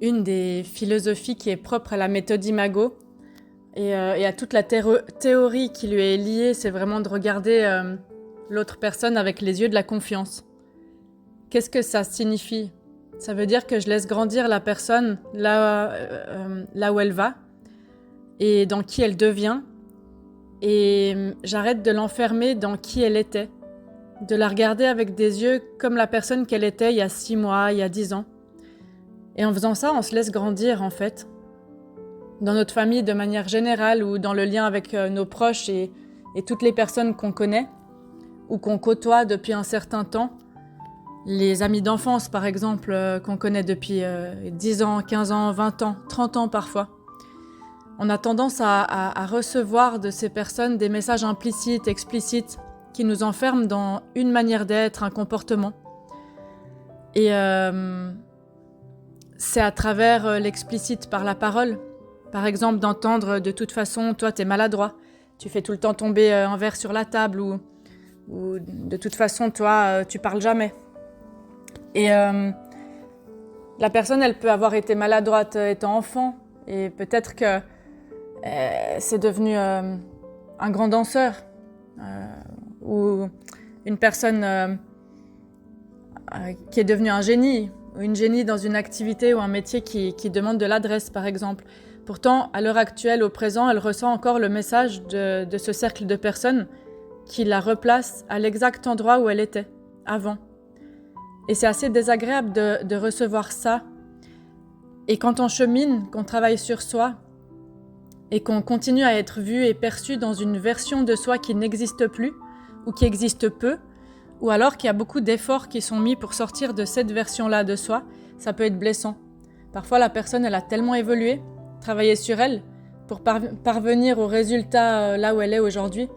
une des philosophies qui est propre à la méthode Imago et à toute la théorie qui lui est liée, c'est vraiment de regarder l'autre personne avec les yeux de la confiance. Qu'est-ce que ça signifie ? Ça veut dire que je laisse grandir la personne là où elle va et dans qui elle devient, et j'arrête de l'enfermer dans qui elle était, de la regarder avec des yeux comme la personne qu'elle était il y a 6 mois, il y a 10 ans. Et en faisant ça, on se laisse grandir en fait. Dans notre famille de manière générale ou dans le lien avec nos proches et toutes les personnes qu'on connaît ou qu'on côtoie depuis un certain temps, les amis d'enfance par exemple qu'on connaît depuis 10 ans, 15 ans, 20 ans, 30 ans parfois. On a tendance à recevoir de ces personnes des messages implicites, explicites, qui nous enferment dans une manière d'être, un comportement. Et c'est à travers l'explicite par la parole. Par exemple, d'entendre de toute façon, toi t'es maladroit, tu fais tout le temps tomber un verre sur la table ou de toute façon, toi tu parles jamais. Et la personne, elle peut avoir été maladroite étant enfant et peut-être que c'est devenu un grand danseur ou une personne qui est devenue un génie ou une génie dans une activité ou un métier qui demande de l'adresse par exemple. Pourtant, à l'heure actuelle, au présent, elle ressent encore le message de ce cercle de personnes qui la replace à l'exact endroit où elle était avant. Et c'est assez désagréable de recevoir ça. Et quand on chemine, qu'on travaille sur soi et qu'on continue à être vu et perçu dans une version de soi qui n'existe plus ou qui existe peu, ou alors qu'il y a beaucoup d'efforts qui sont mis pour sortir de cette version-là de soi, ça peut être blessant. Parfois, la personne, elle a tellement évolué, travaillé sur elle, pour parvenir au résultat là où elle est aujourd'hui.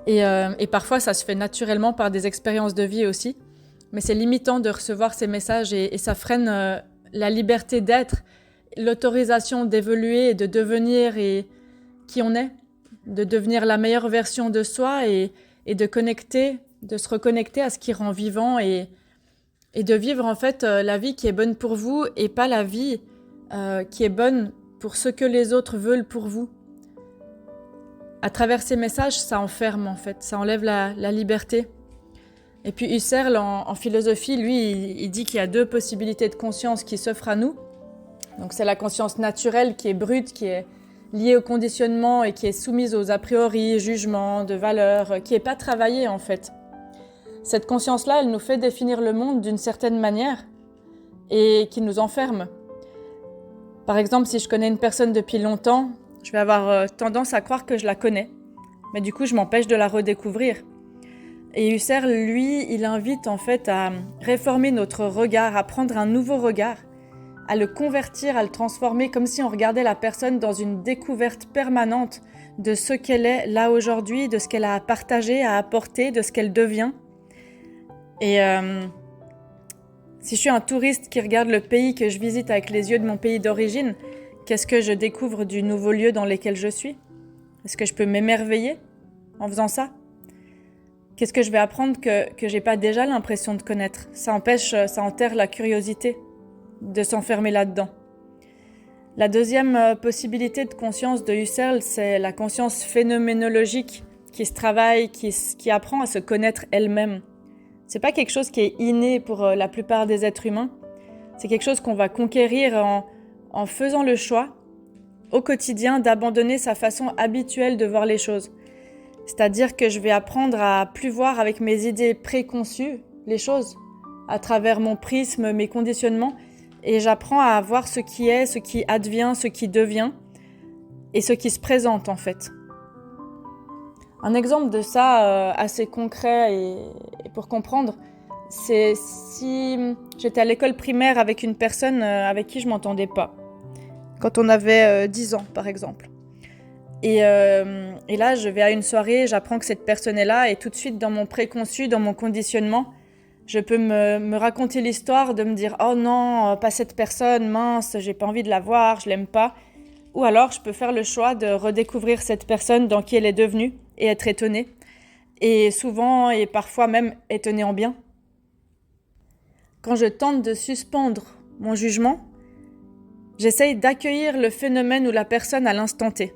Et parfois, ça se fait naturellement par des expériences de vie aussi. Mais c'est limitant de recevoir ces messages et ça freine la liberté d'être, l'autorisation d'évoluer et de devenir qui on est, de devenir la meilleure version de soi et de se reconnecter à ce qui rend vivant et de vivre en fait la vie qui est bonne pour vous et pas la vie qui est bonne pour ce que les autres veulent pour vous. À travers ces messages, ça enferme en fait, ça enlève la liberté. Et puis Husserl, en philosophie, lui, il dit qu'il y a 2 possibilités de conscience qui s'offrent à nous. Donc c'est la conscience naturelle qui est brute, qui est liée au conditionnement et qui est soumise aux a priori, jugements, de valeurs, qui n'est pas travaillée en fait. Cette conscience-là, elle nous fait définir le monde d'une certaine manière et qui nous enferme. Par exemple, si je connais une personne depuis longtemps, je vais avoir tendance à croire que je la connais. Mais du coup, je m'empêche de la redécouvrir. Et Husserl, lui, il invite en fait à réformer notre regard, à prendre un nouveau regard, à le convertir, à le transformer comme si on regardait la personne dans une découverte permanente de ce qu'elle est là aujourd'hui, de ce qu'elle a à partager, à apporter, de ce qu'elle devient. Et si je suis un touriste qui regarde le pays que je visite avec les yeux de mon pays d'origine, qu'est-ce que je découvre du nouveau lieu dans lequel je suis ? Est-ce que je peux m'émerveiller en faisant ça ? Qu'est-ce que je vais apprendre que j'ai pas déjà l'impression de connaître ? Ça enterre la curiosité de s'enfermer là-dedans. La deuxième possibilité de conscience de Husserl, c'est la conscience phénoménologique qui se travaille, qui apprend à se connaître elle-même. C'est pas quelque chose qui est inné pour la plupart des êtres humains. C'est quelque chose qu'on va conquérir en faisant le choix au quotidien d'abandonner sa façon habituelle de voir les choses. C'est-à-dire que je vais apprendre à plus voir avec mes idées préconçues les choses, à travers mon prisme, mes conditionnements, et j'apprends à voir ce qui est, ce qui advient, ce qui devient, et ce qui se présente en fait. Un exemple de ça assez concret et pour comprendre, c'est si j'étais à l'école primaire avec une personne avec qui je m'entendais pas, quand on avait 10 ans par exemple. Et là, je vais à une soirée, j'apprends que cette personne est là et tout de suite, dans mon préconçu, dans mon conditionnement, je peux me raconter l'histoire, de me dire « Oh non, pas cette personne, mince, j'ai pas envie de la voir, je l'aime pas ». Ou alors, je peux faire le choix de redécouvrir cette personne dans qui elle est devenue et être étonnée. Et souvent, et parfois même, étonnée en bien. Quand je tente de suspendre mon jugement J'essaye d'accueillir le phénomène ou la personne à l'instant T.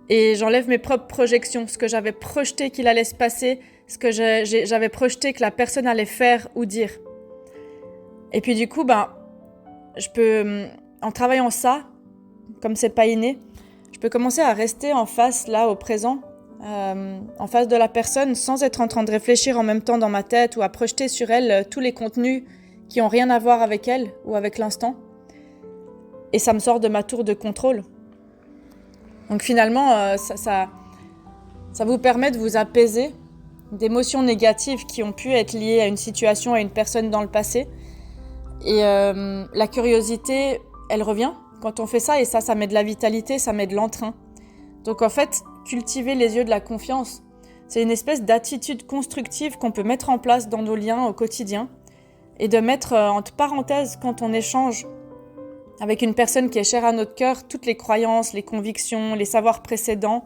Et j'enlève mes propres projections, ce que j'avais projeté qu'il allait se passer, ce que j'avais projeté que la personne allait faire ou dire. Et puis du coup, je peux, en travaillant ça, comme c'est pas inné, je peux commencer à rester en face, là, au présent, en face de la personne, sans être en train de réfléchir en même temps dans ma tête ou à projeter sur elle tous les contenus qui ont rien à voir avec elle ou avec l'instant. Et ça me sort de ma tour de contrôle. Donc finalement, ça vous permet de vous apaiser d'émotions négatives qui ont pu être liées à une situation, à une personne dans le passé. Et la curiosité, elle revient quand on fait ça, et ça met de la vitalité, ça met de l'entrain. Donc en fait, cultiver les yeux de la confiance, c'est une espèce d'attitude constructive qu'on peut mettre en place dans nos liens au quotidien et de mettre entre parenthèses quand on échange avec une personne qui est chère à notre cœur, toutes les croyances, les convictions, les savoirs précédents,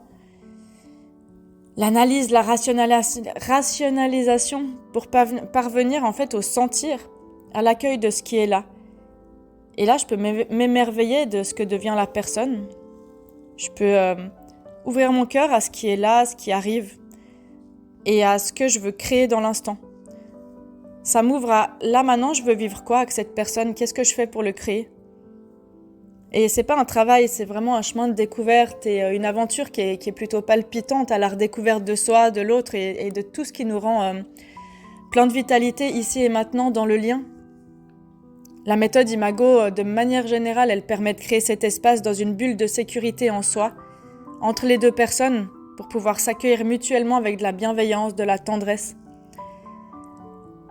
l'analyse, la rationalisation pour parvenir en fait au sentir, à l'accueil de ce qui est là. Et là, je peux m'émerveiller de ce que devient la personne. Je peux ouvrir mon cœur à ce qui est là, à ce qui arrive, et à ce que je veux créer dans l'instant. Ça m'ouvre à là maintenant, je veux vivre quoi avec cette personne? Qu'est-ce que je fais pour le créer? Et c'est pas un travail, c'est vraiment un chemin de découverte et une aventure qui est plutôt palpitante à la redécouverte de soi, de l'autre et de tout ce qui nous rend plein de vitalité ici et maintenant dans le lien. La méthode Imago, de manière générale, elle permet de créer cet espace dans une bulle de sécurité en soi, entre les deux personnes, pour pouvoir s'accueillir mutuellement avec de la bienveillance, de la tendresse.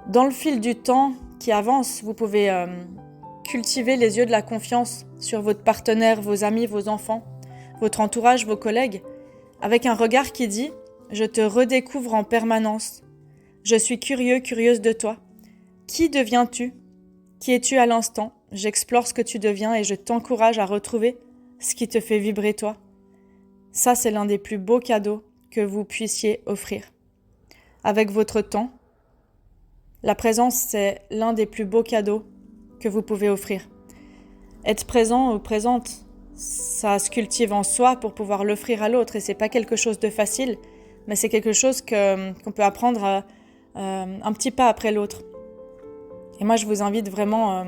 Dans le fil du temps qui avance, vous pouvez cultiver les yeux de la confiance sur votre partenaire, vos amis, vos enfants, votre entourage, vos collègues, avec un regard qui dit « Je te redécouvre en permanence. Je suis curieux, curieuse de toi. Qui deviens-tu ? Qui es-tu à l'instant ? J'explore ce que tu deviens et je t'encourage à retrouver ce qui te fait vibrer toi. » Ça, c'est l'un des plus beaux cadeaux que vous puissiez offrir. Avec votre temps, la présence, c'est l'un des plus beaux cadeaux que vous pouvez offrir. Être présent ou présente, ça se cultive en soi pour pouvoir l'offrir à l'autre et c'est pas quelque chose de facile, mais c'est quelque chose qu'on peut apprendre un petit pas après l'autre. Et moi, je vous invite vraiment,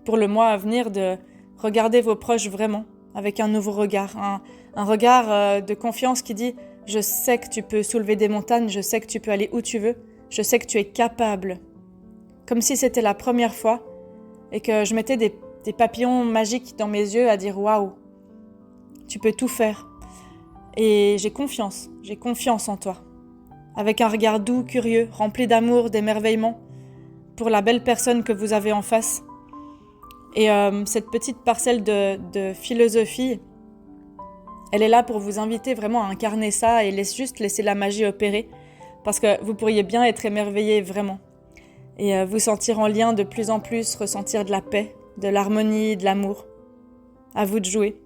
pour le mois à venir, de regarder vos proches vraiment avec un nouveau regard, un regard de confiance qui dit « Je sais que tu peux soulever des montagnes, je sais que tu peux aller où tu veux, je sais que tu es capable. » Comme si c'était la première fois et que je mettais des papillons magiques dans mes yeux à dire « Waouh, tu peux tout faire. » Et j'ai confiance en toi. Avec un regard doux, curieux, rempli d'amour, d'émerveillement pour la belle personne que vous avez en face. Et cette petite parcelle de philosophie, elle est là pour vous inviter vraiment à incarner ça et juste laisser la magie opérer parce que vous pourriez bien être émerveillé vraiment. Et vous sentir en lien de plus en plus, ressentir de la paix, de l'harmonie, de l'amour. À vous de jouer.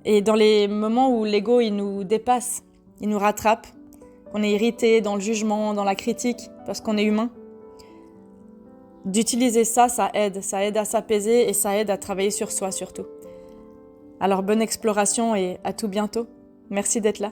Et dans les moments où l'ego il nous dépasse, il nous rattrape, qu'on est irrité dans le jugement, dans la critique, parce qu'on est humain, d'utiliser ça aide à s'apaiser et ça aide à travailler sur soi surtout. Alors bonne exploration et à tout bientôt. Merci d'être là.